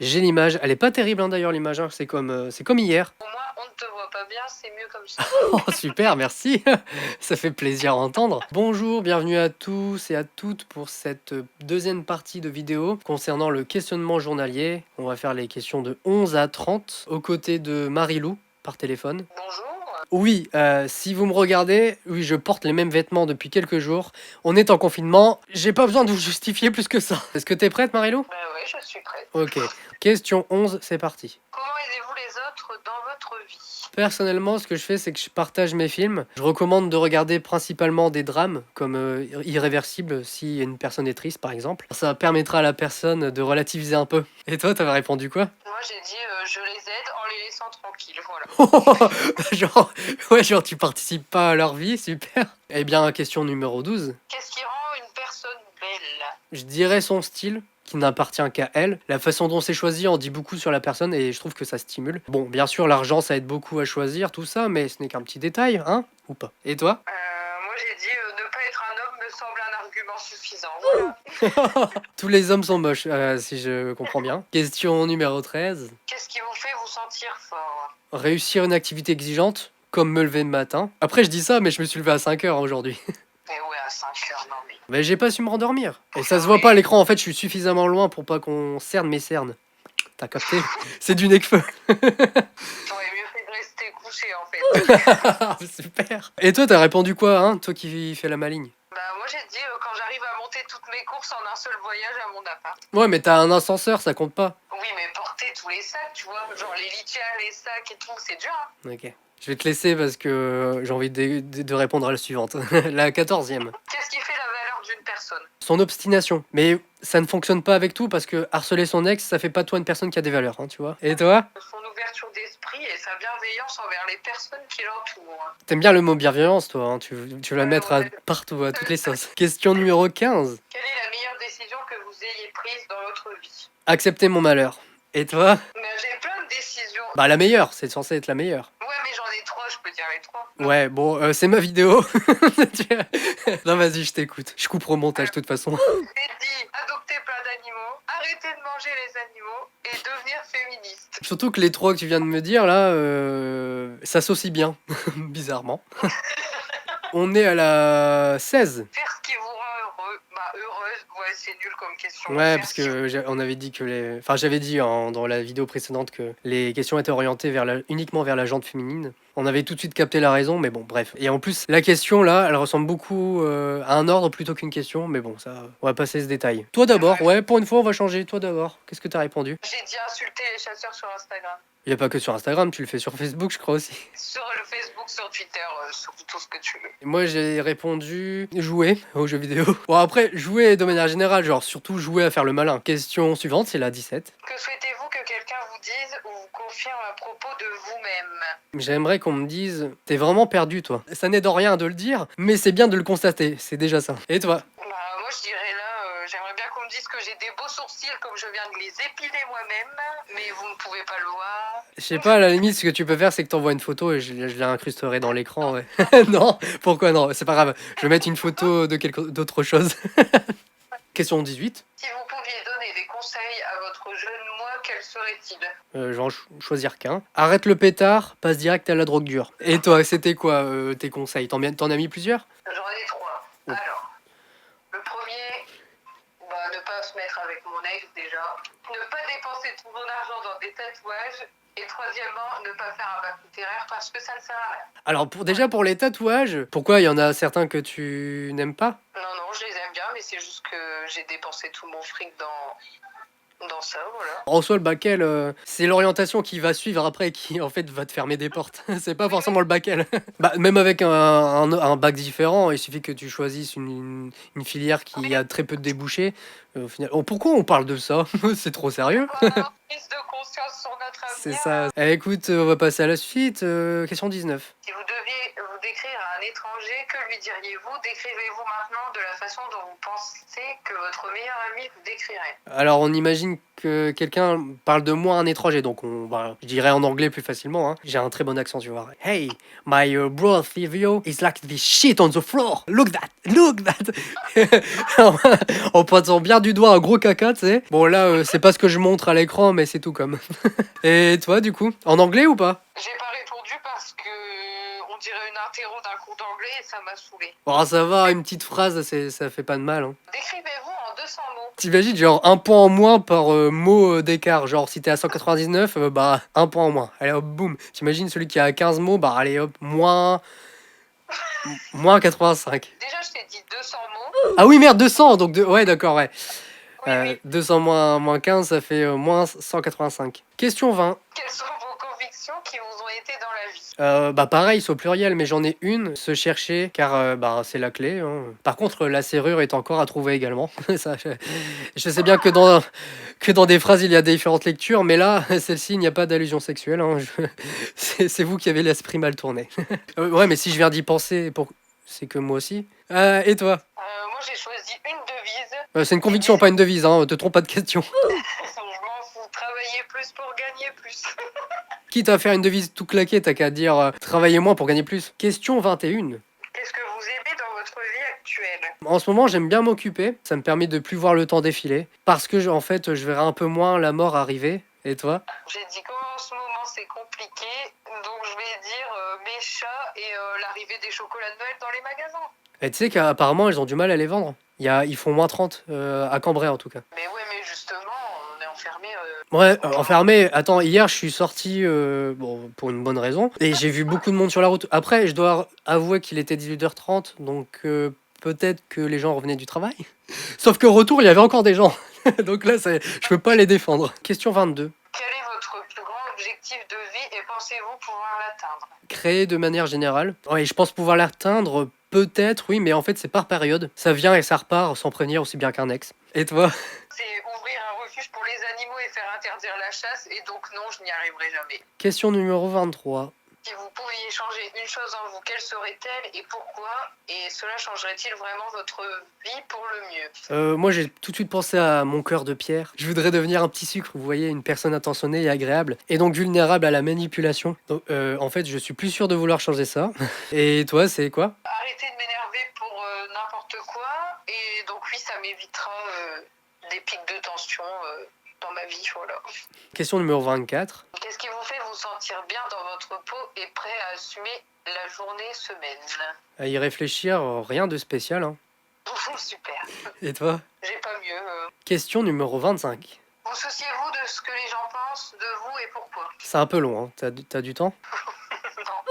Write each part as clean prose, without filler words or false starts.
J'ai l'image, elle est pas terrible hein, d'ailleurs l'image, hein. C'est comme hier. Au moins, on ne te voit pas bien, c'est mieux comme ça. Oh super, merci, ça fait plaisir à entendre. Bonjour, bienvenue à tous et à toutes pour cette deuxième partie de vidéo concernant le questionnement journalier. On va faire les questions de 11 à 30 aux côtés de Marilou par téléphone. Bonjour. Oui, si vous me regardez, oui, je porte les mêmes vêtements depuis quelques jours. On est en confinement, j'ai pas besoin de vous justifier plus que ça. Est-ce que t'es prête, Marilou? Ben oui, je suis prête. Ok, question 11, c'est parti. Comment aidez-vous les autres dans votre vie? Personnellement, ce que je fais, c'est que je partage mes films. Je recommande de regarder principalement des drames, comme Irréversible, si une personne est triste, par exemple. Ça permettra à la personne de relativiser un peu. Et toi, t'avais répondu quoi? Moi, j'ai dit je les aide en les laissant tranquilles, voilà. genre, tu participes pas à leur vie, super. Eh bien, question numéro 12. Qu'est-ce qui rend une personne belle? Je dirais son style, qui n'appartient qu'à elle. La façon dont c'est choisi en dit beaucoup sur la personne et je trouve que ça stimule. Bon, bien sûr, l'argent, ça aide beaucoup à choisir tout ça, mais ce n'est qu'un petit détail, hein? Ou pas? Et toi? Moi, j'ai dit ne pas être un homme me semble un argument suffisant. Voilà. Tous les hommes sont moches, si je comprends bien. Question numéro 13. Qu'est-ce qui vous fait vous sentir fort? Réussir une activité exigeante, comme me lever le matin. Après, je dis ça, mais je me suis levé à 5 heures aujourd'hui. Mais ouais, à 5 heures, non mais. Mais j'ai pas su me rendormir. Et ça se voit pas à l'écran, en fait, je suis suffisamment loin pour pas qu'on cerne mes cernes. T'as capté? C'est du Necfeu. J'aurais mieux fait de rester couché en fait. Super. Et toi, t'as répondu quoi, hein? Toi qui fais la maligne. Bah, moi j'ai dit quand j'arrive à monter toutes mes courses en un seul voyage à mon appart. Ouais, mais t'as un ascenseur, ça compte pas. Oui, mais porter tous les sacs, tu vois, genre les litières, les sacs et tout, c'est dur. Hein. Ok. Je vais te laisser parce que j'ai envie de répondre à la suivante. La 14e. Qu'est-ce qui fait la valeur d'une personne? Son obstination. Mais ça ne fonctionne pas avec tout parce que harceler son ex, ça fait pas de toi une personne qui a des valeurs, hein, tu vois. Et toi? Son ouverture d'esprit et sa bienveillance envers les personnes qui l'entourent. Hein. T'aimes bien le mot bienveillance, toi, hein, tu veux la mettre à partout, à toutes les sauces. Question numéro 15. Quelle est la meilleure décision que vous ayez prise dans votre vie? Accepter mon malheur. Et toi? Mais j'ai plein de décisions. Bah la meilleure, c'est censé être la meilleure. Ouais, mais j'en ai trois, je peux dire les trois. Ouais, bon, c'est ma vidéo. Non, vas-y, je t'écoute. Je coupe au montage, de toute façon. J'ai dit adopter plein d'animaux, arrêter de manger les animaux et devenir féministe. Surtout que les trois que tu viens de me dire, là, s'associent bien, bizarrement. On est à la 16. Faire ce qui vous rend heureux. Bah, heureuse, ouais, c'est nul comme question. Ouais, parce que on avait dit que les... Enfin, j'avais dit dans la vidéo précédente que les questions étaient orientées uniquement vers la jante féminine. On avait tout de suite capté la raison, mais bon, bref. Et en plus, la question, là, elle ressemble beaucoup à un ordre plutôt qu'une question, mais bon, ça, on va passer ce détail. Toi d'abord, ouais, pour une fois, on va changer. Toi d'abord, qu'est-ce que t'as répondu? J'ai dit insulter les chasseurs sur Instagram. Il y a pas que sur Instagram, tu le fais sur Facebook, je crois aussi. Sur le Facebook, sur Twitter, sur tout ce que tu veux. Et moi, j'ai répondu jouer aux jeux vidéo. Bon, après, jouer de manière générale, genre surtout jouer à faire le malin. Question suivante, c'est la 17. Que souhaitez-vous que quelqu'un vous dise ou vous confirme à propos de vous-même? J'aimerais qu'on me dise, t'es vraiment perdu, toi. Ça n'aide en rien de le dire, mais c'est bien de le constater, c'est déjà ça. Et toi? Bah, moi, je dirais là, j'aimerais bien qu'on me dise que j'ai des beaux sourcils comme je viens de les épiler moi-même, mais vous ne pouvez pas le voir. Je sais pas, à la limite, ce que tu peux faire, c'est que t'envoies une photo et je l'incrusterai dans l'écran, ouais. Non, pourquoi non? C'est pas grave, je vais mettre une photo de d'autre chose. Question 18. Si vous pouviez donner des conseils à votre jeune moi, quels seraient-ils? J'en choisir qu'un. Arrête le pétard, passe direct à la drogue dure. Et toi, c'était quoi tes conseils? T'en as mis plusieurs? J'en ai trois. Oh. Alors, le premier, bah, ne pas se mettre avec mon ex déjà. Ne pas dépenser tout mon argent dans des tatouages. Et troisièmement, ne pas faire un bac littéraire parce que ça ne sert à rien. Alors déjà pour les tatouages, pourquoi il y en a certains que tu n'aimes pas? Non, je les aime bien, mais c'est juste que j'ai dépensé tout mon fric dans ça, voilà. En soi, le bac L, c'est l'orientation qui va suivre après qui en fait va te fermer des portes. C'est pas forcément le bac L. Bah, même avec un bac différent, il suffit que tu choisisses une filière qui a très peu de débouchés. Au final... Oh, pourquoi on parle de ça? C'est trop sérieux. Prise de conscience sur notre avenir. C'est ça. Écoute, on va passer à la suite. Question 19. Si vous deviez vous décrire à un étranger, que lui diriez-vous? Décrivez-vous maintenant de la façon dont vous pensez que votre meilleur ami vous décrirait. Alors, on imagine que quelqu'un parle de moi à un étranger, donc je dirais en anglais plus facilement. Hein. J'ai un très bon accent, tu vois. Hey, my bro Silvio is like this shit on the floor. Look that. En pointant bien du doigt un gros caca, tu sais. Bon, là, c'est pas ce que je montre à l'écran, mais c'est tout comme. Et toi, du coup, en anglais ou pas? J'ai pas répondu parce que on dirait une interro d'un cours d'anglais et ça m'a saoulé. Oh, ça va, une petite phrase, ça fait pas de mal. Hein. Décrivez-vous en 200 mots. T'imagines, genre un point en moins par mot d'écart. Genre, si t'es à 199, un point en moins. Allez hop, boum. T'imagines celui qui a 15 mots, allez hop, moins 85. Déjà, je t'ai dit 200 mots. Ah oui, merde, 200. Donc, ouais, d'accord, ouais. Oui. 200 moins 15, ça fait moins 185. Question 20. Quelles sont vos convictions qui vous ont été dans la vie? Pareil, c'est au pluriel, mais j'en ai une, se chercher, car c'est la clé. Hein. Par contre, la serrure est encore à trouver également. Ça, je sais bien que dans des phrases, il y a différentes lectures, mais là, celle-ci, il n'y a pas d'allusion sexuelle. Hein. C'est vous qui avez l'esprit mal tourné. Ouais, mais si je viens d'y penser, c'est que moi aussi. Et toi? Moi, j'ai choisi une devise. C'est une conviction, pas une devise, hein. Te trompe pas de question. Je m'en fous. Travailler plus pour gagner plus. Quitte à faire une devise tout claquée, t'as qu'à dire travaillez moins pour gagner plus. Question 21. Qu'est-ce que vous aimez dans votre vie actuelle? En ce moment, j'aime bien m'occuper. Ça me permet de plus voir le temps défiler. Parce que, en fait, je verrai un peu moins la mort arriver. Et toi? J'ai dit qu'en ce moment c'est compliqué, donc je vais dire mes chats et l'arrivée des chocolats de Noël dans les magasins. Et tu sais qu'apparemment, ils ont du mal à les vendre. Ils font moins 30, à Cambrai en tout cas. Mais ouais, mais justement, on est enfermé. Ouais, enfermé. Attends, hier, je suis sorti pour une bonne raison. Et j'ai vu beaucoup de monde sur la route. Après, je dois avouer qu'il était 18h30, donc peut-être que les gens revenaient du travail. Sauf qu'au retour, il y avait encore des gens. Donc là, je peux pas les défendre. Question 22. Quel est votre plus grand objectif de vie et pensez-vous pouvoir l'atteindre? Créer de manière générale. Ouais, je pense pouvoir l'atteindre, peut-être, oui, mais en fait, c'est par période. Ça vient et ça repart sans prévenir aussi bien qu'un ex. Et toi? C'est ouvrir un refuge pour les animaux et faire interdire la chasse, et donc non, je n'y arriverai jamais. Question numéro 23. Si vous pouviez changer une chose en vous, quelle serait-elle et pourquoi? Et cela changerait-il vraiment votre vie pour le mieux? Moi, j'ai tout de suite pensé à mon cœur de pierre. Je voudrais devenir un petit sucre, vous voyez, une personne attentionnée et agréable, et donc vulnérable à la manipulation. Donc, en fait, je suis plus sûr de vouloir changer ça. Et toi, c'est quoi? Arrêter de m'énerver pour n'importe quoi, et donc oui, ça m'évitera des pics de tension dans ma vie, voilà. Question numéro 24. Qu'est-ce qui vous fait vous sentir bien dans votre peau et prêt à assumer la journée, semaine? À y réfléchir, rien de spécial. Hein. Super. Et toi? J'ai pas mieux. Question numéro 25. Vous souciez-vous de ce que les gens pensent de vous et pourquoi? C'est un peu long, hein. T'as du temps?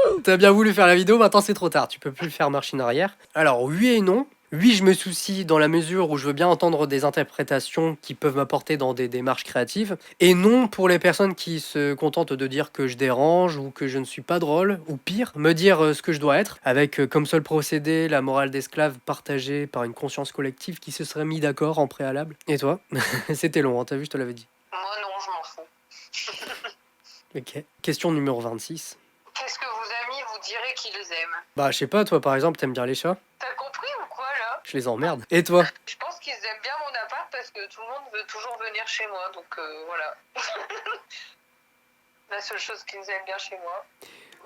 Non. T'as bien voulu faire la vidéo, maintenant c'est trop tard, tu peux plus faire marche en arrière. Alors oui et non. Oui, je me soucie dans la mesure où je veux bien entendre des interprétations qui peuvent m'apporter dans des démarches créatives. Et non pour les personnes qui se contentent de dire que je dérange ou que je ne suis pas drôle, ou pire, me dire ce que je dois être, avec comme seul procédé la morale d'esclave partagée par une conscience collective qui se serait mis d'accord en préalable. Et toi? C'était long, hein, t'as vu, je te l'avais dit. Moi non, je m'en fous. Ok. Question numéro 26. Qu'est-ce que vos amis vous diraient qu'ils aiment? Je sais pas, toi par exemple, t'aimes bien les chats? T'as compris ou quoi là? Je les emmerde. Et toi? Je pense qu'ils aiment bien mon appart parce que tout le monde veut toujours venir chez moi, donc voilà. La seule chose qu'ils aiment bien chez moi.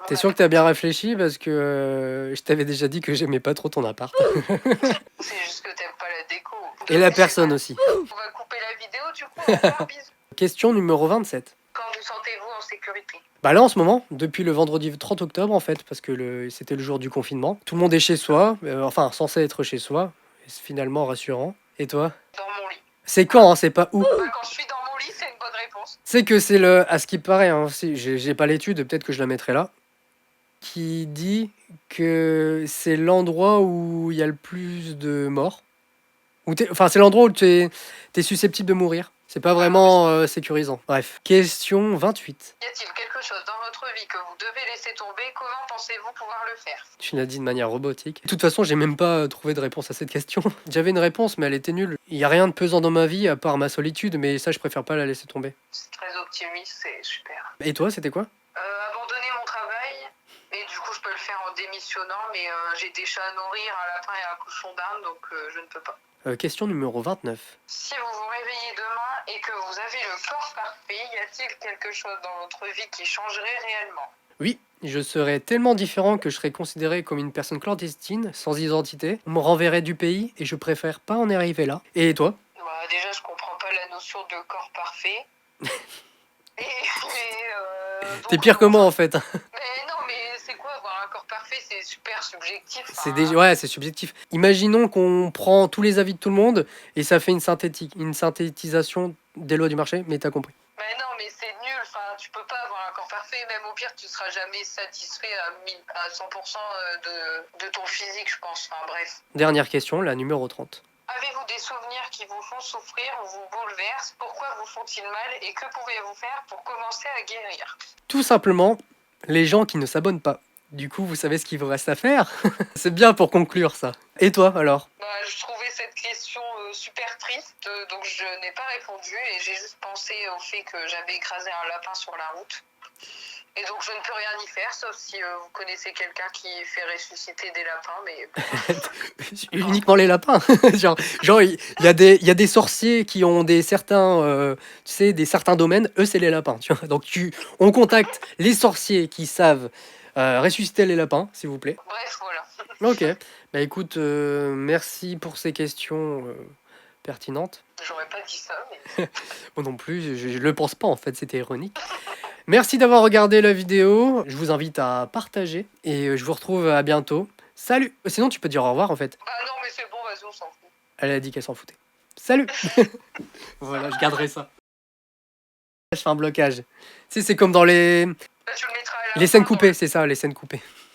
T'es sûr que t'as bien réfléchi parce que je t'avais déjà dit que j'aimais pas trop ton appart. C'est juste que t'aimes pas la déco. Et la personne aussi. On va couper la vidéo du coup, on va faire bisous. Question numéro 27. Quand vous sentez-vous en sécurité? Là en ce moment, depuis le vendredi 30 octobre en fait, parce que c'était le jour du confinement, tout le monde est chez soi, enfin censé être chez soi, et c'est finalement rassurant. Et toi? Dans mon lit. C'est quand, hein, c'est pas où? Quand je suis dans mon lit, c'est une bonne réponse. C'est que à ce qui paraît, hein, si, j'ai pas l'étude, peut-être que je la mettrai là, qui dit que c'est l'endroit où il y a le plus de morts. Enfin, c'est l'endroit où t'es susceptible de mourir. C'est pas vraiment sécurisant. Bref. Question 28. Y a-t-il quelque chose dans votre vie que vous devez laisser tomber? Comment pensez-vous pouvoir le faire? Tu l'as dit de manière robotique. De toute façon, j'ai même pas trouvé de réponse à cette question. J'avais une réponse, mais elle était nulle. Il y a rien de pesant dans ma vie à part ma solitude, mais ça, je préfère pas la laisser tomber. C'est très optimiste, c'est super. Et toi, c'était quoi? Abandonner mon travail, et du coup je peux le faire en démissionnant, mais j'ai des chats à nourrir, un lapin et un cochon d'Inde, donc je ne peux pas. Question numéro 29. Si vous vous réveillez demain et que vous avez le corps parfait, y a-t-il quelque chose dans votre vie qui changerait réellement? Oui, je serais tellement différent que je serais considéré comme une personne clandestine, sans identité. On me renverrait du pays et je préfère pas en arriver là. Et toi? Bah, déjà, je comprends pas la notion de corps parfait. T'es pire que moi en fait. Mais non, mais c'est quoi avoir un corps parfait? C'est super subjectif. C'est ouais, c'est subjectif. Imaginons qu'on prend tous les avis de tout le monde et ça fait une synthétisation des lois du marché, mais t'as compris. Mais non, mais c'est nul. Enfin, tu peux pas avoir un corps parfait. Même au pire, tu seras jamais satisfait à 100% de ton physique, je pense. Enfin, bref. Dernière question, la numéro 30. Avez-vous des souvenirs qui vous font souffrir ou vous bouleversent? Pourquoi vous font-ils mal et que pouvez-vous faire pour commencer à guérir? Tout simplement, les gens qui ne s'abonnent pas. Du coup, vous savez ce qu'il vous reste à faire. C'est bien pour conclure ça. Et toi alors? Je trouvais cette question super triste, donc je n'ai pas répondu et j'ai juste pensé au fait que j'avais écrasé un lapin sur la route. Et donc je ne peux rien y faire, sauf si vous connaissez quelqu'un qui fait ressusciter des lapins, mais... Uniquement les lapins. genre il y a des sorciers qui ont des certains, tu sais, des certains domaines. Eux, c'est les lapins. Tu vois. Donc on contacte les sorciers qui savent ressusciter les lapins, s'il vous plaît. Bref, voilà. Ok. Bah écoute, merci pour ces questions pertinentes. J'aurais pas dit ça, mais... Moi non plus, je le pense pas en fait, c'était ironique. Merci d'avoir regardé la vidéo. Je vous invite à partager et je vous retrouve à bientôt. Salut! Sinon, tu peux dire au revoir en fait. Ah non, mais c'est bon, vas-y, on s'en fout. Elle a dit qu'elle s'en foutait. Salut! Voilà, je garderai ça. Je fais un blocage. Tu sais, c'est comme dans les Là, tu le mettras à la scènes fin, dans coupées, c'est ça, les scènes coupées.